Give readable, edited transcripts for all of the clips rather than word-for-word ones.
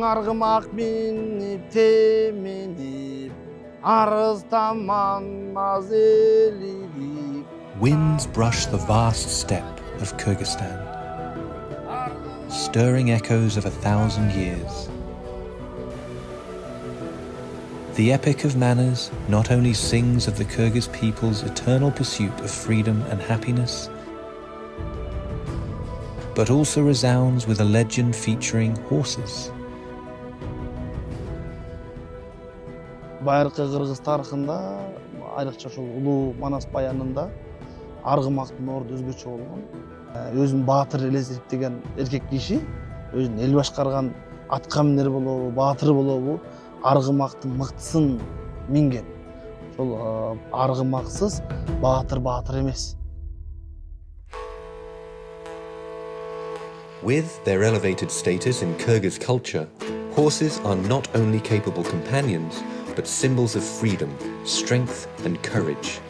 Argımak minip teminip arız taman nazelilik. Winds brush the vast steppe of Kyrgyzstan, stirring echoes of 1,000 years. The epic of manners not only sings of the Kyrgyz people's eternal pursuit of freedom and happiness, but also resounds with a legend featuring horses. Байыркы Кыргыз тарыхында, айрыкча ошол улуу Манас баянында аргымактын орду өзгөчө болгон. Өзүн баатыр элестетип эркек киши, өзүн эл башкарган атка минер болобу, баатыр болобу, аргымактын мыктысын минген. Ошол аргымаксыз баатыр эмес. With their elevated status in Kyrgyz culture, horses are not only capable companions, but symbols of freedom, strength, and courage.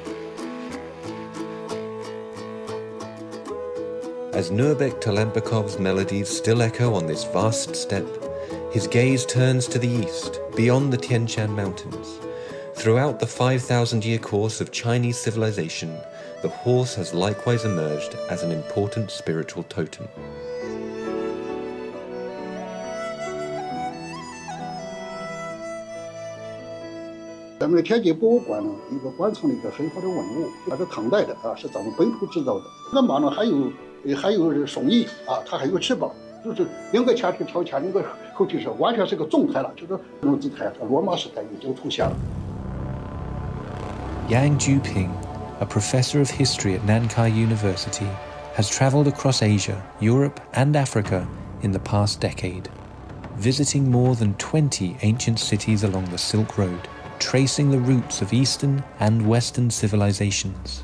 As Nurbek Talempekov's melodies still echo on this vast steppe, his gaze turns to the east, beyond the Tian Shan Mountains. Throughout the 5,000-year course of Chinese civilization, the horse has likewise emerged as an important spiritual totem.咱们的天津博物馆呢，一个馆藏了一个很好的文物，它是唐代的是咱们本土制造的。那马呢还有双翼它还有翅膀，就是两个前腿朝前，两个后腿是完全是个纵态了，就是这种姿态，罗马时代已经出现了。Yang Juping, a professor of history at Nankai University, has traveled across Asia, Europe, and Africa in the past decade, visiting more than 20 ancient cities along the Silk Road, tracing the roots of Eastern and Western civilizations.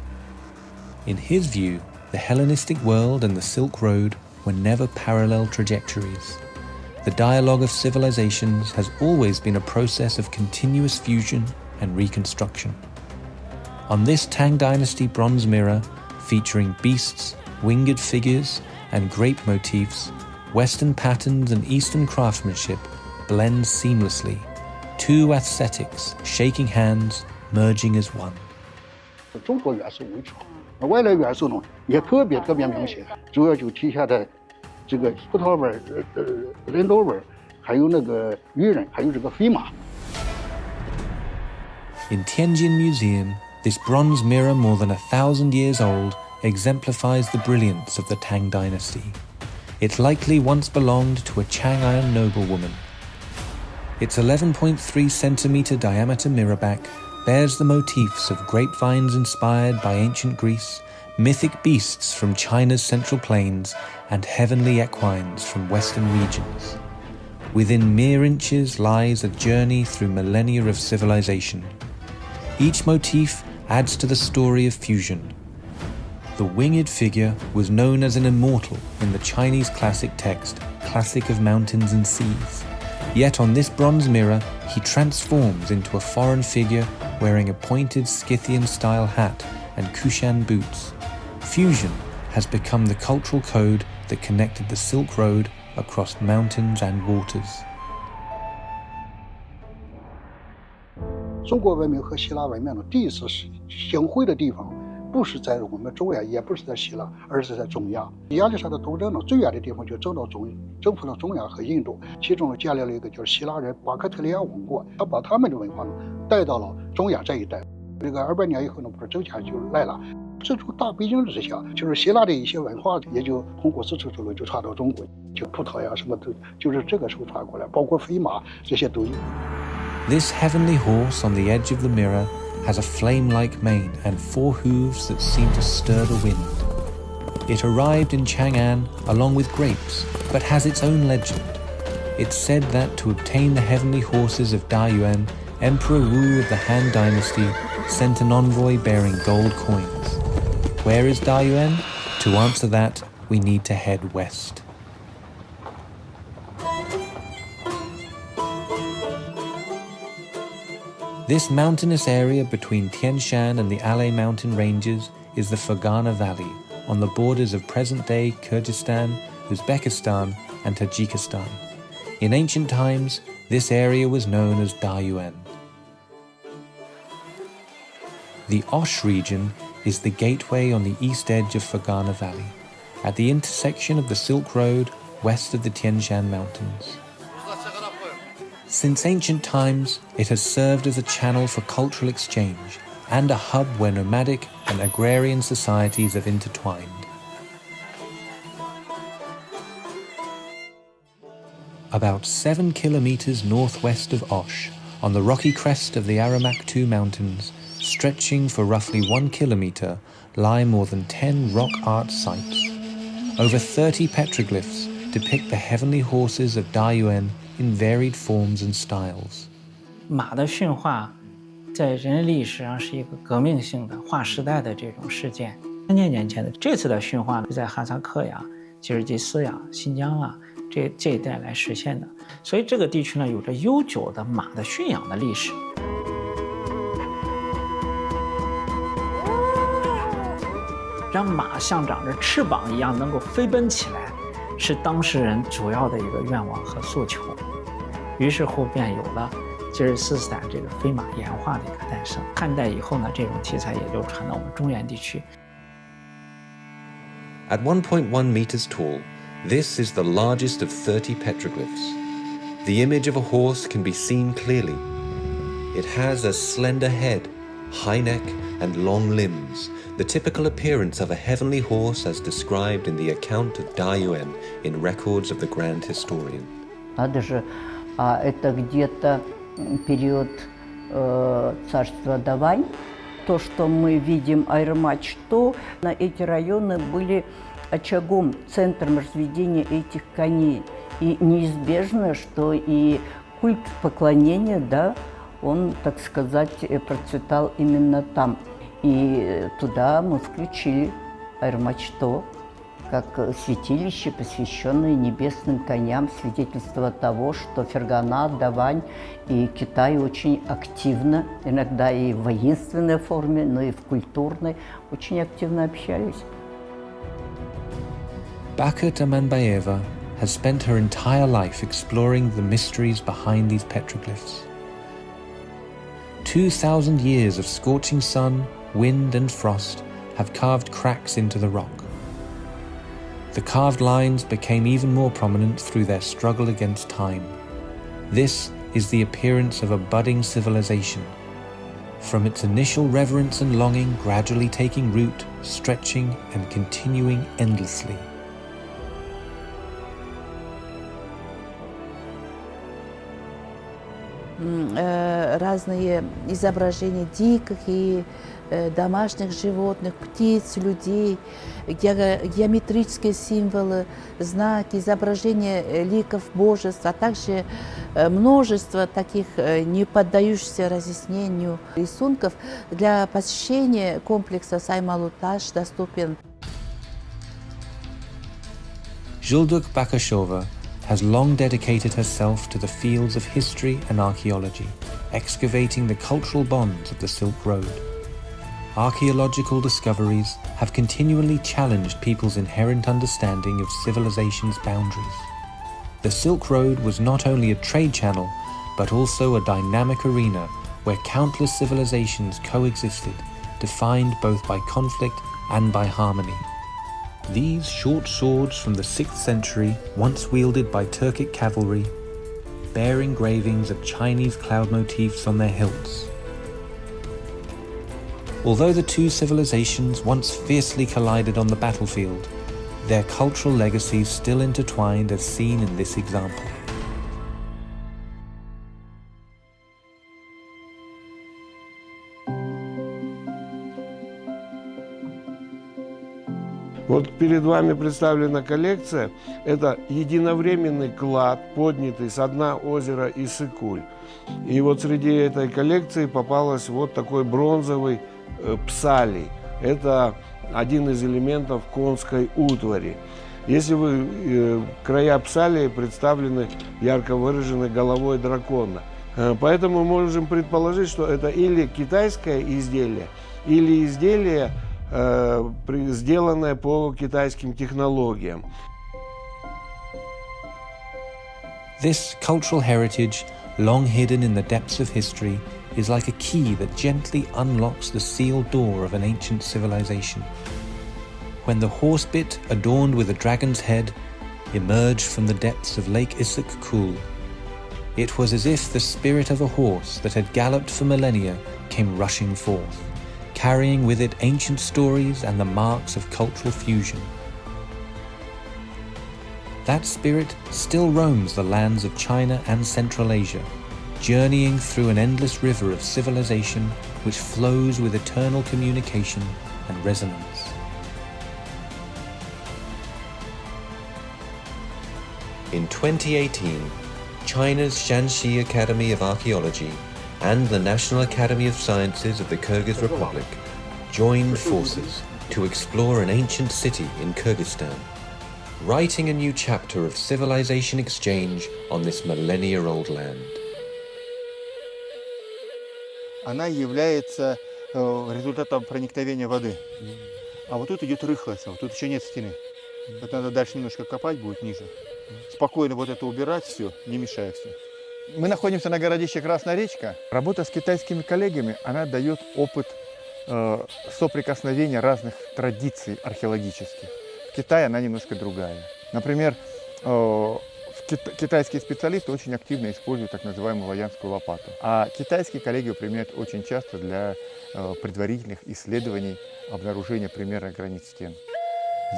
In his view, the Hellenistic world and the Silk Road were never parallel trajectories. The dialogue of civilizations has always been a process of continuous fusion and reconstruction. On this Tang Dynasty bronze mirror, featuring beasts, winged figures, and grape motifs, Western patterns and Eastern craftsmanship blend seamlessly. Two aesthetics shaking hands, merging as one. 中国元素为主，外来元素呢也特别明显，主要就体现在这个葡萄味、人豆味，还有那个女人，还有这个飞马。In Tianjin Museum, this bronze mirror more than 1,000 years old exemplifies the brilliance of the Tang Dynasty. It likely once belonged to a Chang'an noblewoman. Its 11.3 centimeter diameter mirror back bears the motifs of grapevines inspired by ancient Greece, mythic beasts from China's central plains, and heavenly equines from western regions. Within mere inches lies a journey through millennia of civilization. Each motif adds to the story of fusion. The winged figure was known as an immortal in the Chinese classic text, Classic of Mountains and Seas. Yet on this bronze mirror, he transforms into a foreign figure wearing a pointed Scythian-style hat and Kushan boots. Fusion has become the cultural code that connected the Silk Road across mountains and waters. 中国文明和希腊文明的第一次相会的地方，不是在我们中亚，也不是在希腊，而是在中亚。亚历山大东征呢，最远的地方就征服了中亚和印度，其中建立了一个就是希腊人巴克特利亚王国，他把他们的文化呢带到了中亚这一带。这个200年以后呢，不是周家就来了。这种大背景之下，就是希腊的一些文化也就通过丝绸之路就传到中国，就葡萄牙什么都就是这个时候传过来，包括飞马这些都有。This heavenly horse on the edge of the mirror has a flame-like mane and 4 hooves that seem to stir the wind. It arrived in Chang'an along with grapes, but has its own legend. It's said that to obtain the heavenly horses of Dayuan, Emperor Wu of the Han Dynasty sent an envoy bearing gold coins. Where is Dayuan? To answer that, we need to head west. This mountainous area between Tian Shan and the Alay mountain ranges is the Fergana Valley, on the borders of present-day Kyrgyzstan, Uzbekistan, and Tajikistan. In ancient times, this area was known as Dayuan. The Osh region is the gateway on the east edge of Fergana Valley, at the intersection of the Silk Road west of the Tian Shan Mountains. Since ancient times, it has served as a channel for cultural exchange and a hub where nomadic and agrarian societies have intertwined. About 7 kilometers northwest of Osh, on the rocky crest of the Aramak II Mountains, stretching for roughly 1 kilometer, lie more than 10 rock art sites. Over 30 petroglyphs depict the heavenly horses of Dayuan in varied forms and styles. 马的驯化在人类历史上是一个革命性的划时代的这种事件。3000年前的这次的驯化是在哈萨克呀、吉尔吉斯呀、新疆啊这一带来实现的，所以这个地区呢有着悠久的马的驯养的历史。让马像长着翅膀一样能够飞奔起来，是当事人主要的一个愿望和诉求。于是乎便有了吉尔斯斯坦这个飞马岩画的一个诞生。汉代以后呢，这种题材也就传到我们中原地区。At 1.1 meters tall, this is the largest of 30 petroglyphs. The image of a horse can be seen clearly. It has a slender head, high neck, and long limbs, the typical appearance of a heavenly horse as described in the account of Dayuan in records of the grand historian. Надо же, это где-то период царства Давань. То, что мы видим Айрмач-То, на эти районы были очагом, центром разведения этих коней. И неизбежно, что и культ поклонения, да, он, так сказать, процветал именно там. И туда мы включили Айрмач-То как святилище, посвященное небесным коням, свидетельство того, что Фергана, Давань и Китай очень активно, иногда и в воинственной форме, но и в культурной, очень активно общались. Baka Tamanbayeva has spent her entire life exploring the mysteries behind these petroglyphs. 2,000 years of scorching sun, wind and frost have carved cracks into the rock. The carved lines became even more prominent through their struggle against time. This is the appearance of a budding civilization, from its initial reverence and longing gradually taking root, stretching and continuing endlessly. Разные изображения диких и домашних животных, птиц, людей, геометрические символы, знаки, изображения ликов божеств, а также множество таких не поддающихся разъяснению рисунков. Для посещения комплекса Саймалуташ доступен. Julduk Bakashova has long dedicated herself to the fields of history and archaeology, excavating the cultural bonds of the Silk Road. Archaeological discoveries have continually challenged people's inherent understanding of civilization's boundaries. The Silk Road was not only a trade channel, but also a dynamic arena where countless civilizations coexisted, defined both by conflict and by harmony. These short swords from the 6th century, once wielded by Turkic cavalry, bear engravings of Chinese cloud motifs on their hilts. Although the two civilizations once fiercely collided on the battlefield, their cultural legacies still intertwined as seen in this example. Вот перед вами представлена коллекция. Это единовременный клад, поднятый с дна озера Иссык-Куль. И вот среди этой коллекции попалась вот такой бронзовый псалий. Это один из элементов конской утвари. Если вы края псалии представлены ярко выраженной головой дракона. Поэтому мы можем предположить, что это или китайское изделие, или изделие, сделанное по китайским технологиям. This cultural heritage, long hidden in the depths of history, is like a key that gently unlocks the sealed door of an ancient civilization. When the horsebit, adorned with a dragon's head, emerged from the depths of Lake Issyk-Kul, it was as if the spirit of a horse that had galloped for millennia came rushing forth, carrying with it ancient stories and the marks of cultural fusion. That spirit still roams the lands of China and Central Asia, journeying through an endless river of civilization which flows with eternal communication and resonance. In 2018, China's Shanxi Academy of Archaeology and the National Academy of Sciences of the Kyrgyz Republic joined forces to explore an ancient city in Kyrgyzstan, writing a new chapter of civilization exchange on this millennia-old land. Она является результатом проникновения воды. А вот тут идет рыхлость, вот тут еще нет стены. Вот надо дальше немножко копать будет ниже. Спокойно вот это убирать все, не мешая все. Мы находимся на городище Красная речка. Работа с китайскими коллегами, она дает опыт соприкосновения разных традиций археологических. В Китае она немножко другая. Например, китайские специалисты очень активно используют так называемую лаянскую лопату. А китайские коллеги ее применяют очень часто для предварительных исследований обнаружения примерных границ стен.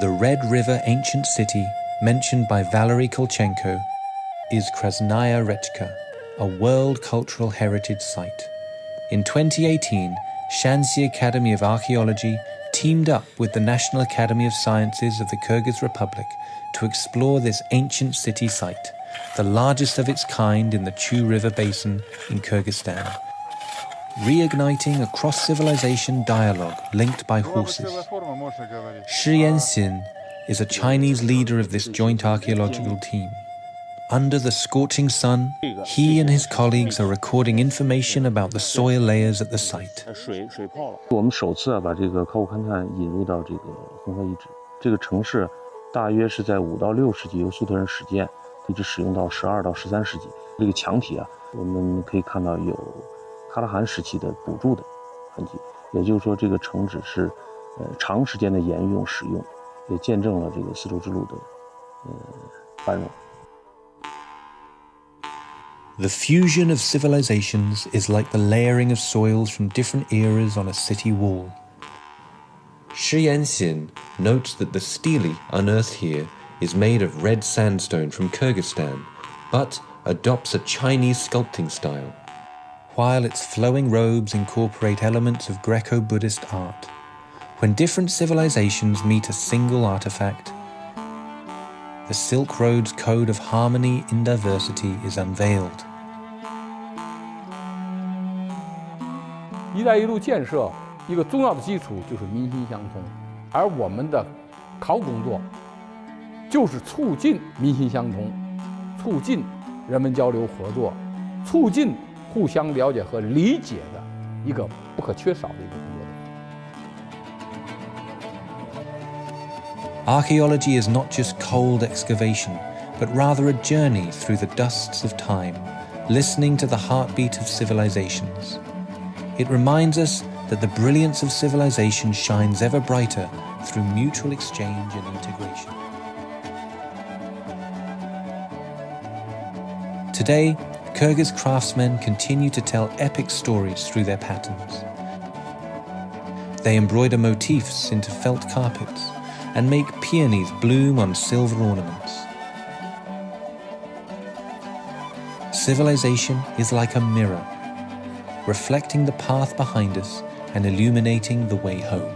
The Red River ancient city, mentioned by Valery Kolchenko, is Krasnaya Rechka, a World Cultural Heritage Site. In 2018, Shanxi Academy of Archaeology teamed up with the National Academy of Sciences of the Kyrgyz Republic to explore this ancient city site, the largest of its kind in the Chu River Basin in Kyrgyzstan, reigniting a cross-civilization dialogue linked by horses. Shi Yanxin is a Chinese leader of this joint archaeological team. Under the scorching sun, he and his colleagues are recording information about the soil layers at the site. 我们首次把这个考古勘探引入到这个红河遗址。这个城市大约是在5到6世纪由粟特人始建，一直使用到12到13世纪。这个墙体啊，我们可以看到有喀拉汗时期的补筑的痕迹，也就是说，这个城址是长时间的沿用使用，也见证了这个丝绸之路的繁荣。 The fusion of civilizations is like the layering of soils from different eras on a city wall. Shi Yanxin notes that the stele unearthed here is made of red sandstone from Kyrgyzstan, but adopts a Chinese sculpting style, while its flowing robes incorporate elements of Greco-Buddhist art. When different civilizations meet a single artifact, the Silk Road's code of harmony in diversity is unveiled. 一带一路建设一个重要的基础就是民心相通，而我们的考古工作就是促进民心相通，促进人文交流合作，促进互相了解和理解的一个不可缺少的一个工作。 Archaeology is not just cold excavation, but rather a journey through the dusts of time, listening to the heartbeat of civilizations. It reminds us that the brilliance of civilization shines ever brighter through mutual exchange and integration. Today, Kyrgyz craftsmen continue to tell epic stories through their patterns. They embroider motifs into felt carpets and make peonies bloom on silver ornaments. Civilization is like a mirror, reflecting the path behind us and illuminating the way home.